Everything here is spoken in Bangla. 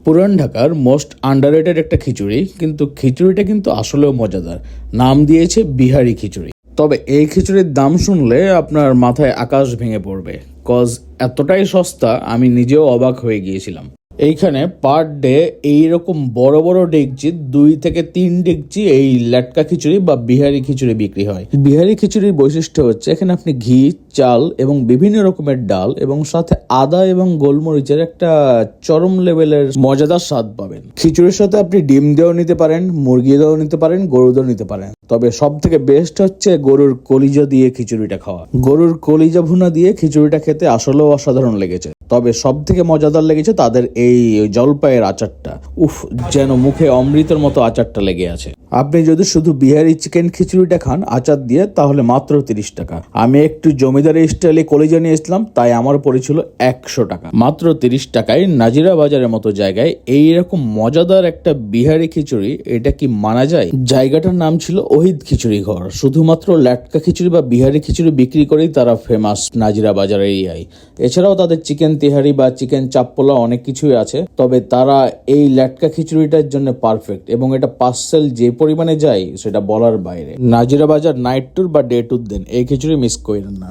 পুরান ঢাকার মোস্ট আন্ডাররেটেড একটা খিচুড়ি, কিন্তু খিচুড়িটা কিন্তু আসলেও মজাদার। নাম দিয়েছে বিহারি খিচুড়ি। তবে এই খিচুড়ির দাম শুনলে আপনার মাথায় আকাশ ভেঙে পড়বে, কজ এতটাই সস্তা আমি নিজেও অবাক হয়ে গিয়েছিলাম। এইখানে পার ডে এইরকম বড় বড় ডেকচি 2 থেকে 3 ডেকচি এই লেটকা খিচুড়ি বা বিহারি খিচুড়ি বিক্রি হয়। বিহারি খিচুড়ির বৈশিষ্ট্য হচ্ছে এখানে আপনি ঘি, চাল এবং বিভিন্ন রকমের ডাল এবং সাথে আদা এবং গোলমরিচের একটা চরম লেভেলের মজাদার স্বাদ পাবেন। খিচুড়ির সাথে আপনি ডিম দিয়েও নিতে পারেন, মুরগি দিয়েও নিতে পারেন, গরু দিয়েও নিতে পারেন। তবে সব থেকে বেস্ট হচ্ছে গরুর কলিজা দিয়ে খিচুড়িটা খাওয়া। গরুর কলিজা ভুনা দিয়ে খিচুড়িটা খেতে আসলেও অসাধারণ লেগেছে। তবে সব থেকে মজাদার লেগেছে তাদের এই জলপাইয়ের আচারটা। উফ, যেন মুখে অমৃতের মতো আচারটা লেগে আছে। আপনি যদি শুধু বিহারি চিকেন খিচুড়িটা খান আচার দিয়ে, তাহলে মাত্র 30 টাকা। আমি একটু জমিদারি স্টাইলে কলিজা নিয়েছিলাম, তাই আমার পড়েছিল 100 টাকা। মাত্র 30 টাকায় নাজিরা বাজারের মতো জায়গায় এইরকম মজাদার একটা বিহারি খিচুড়ি, এটা কি মানা যায়? জায়গাটার নাম ছিল ওহিদ খিচুড়ি ঘর। শুধুমাত্র ল্যাটকা খিচুড়ি বা বিহারি খিচুড়ি বিক্রি করেই তারা ফেমাস নাজিরা বাজার এরিয়ায়। এছাড়াও তাদের চিকেন তিহারি বা চিকেন চাপ্পোলা অনেক কিছুই আছে। তবে তারা এই ল্যাটকা খিচুড়িটার জন্য পারফেক্ট, এবং এটা পার্সেল যে পরিমাণে যায় সেটা বলার বাইরে। নাজিরা বাজার নাইট ট্যুর বা ডে ট্যুর দেন, এই খিচুড়ি মিস করেন না।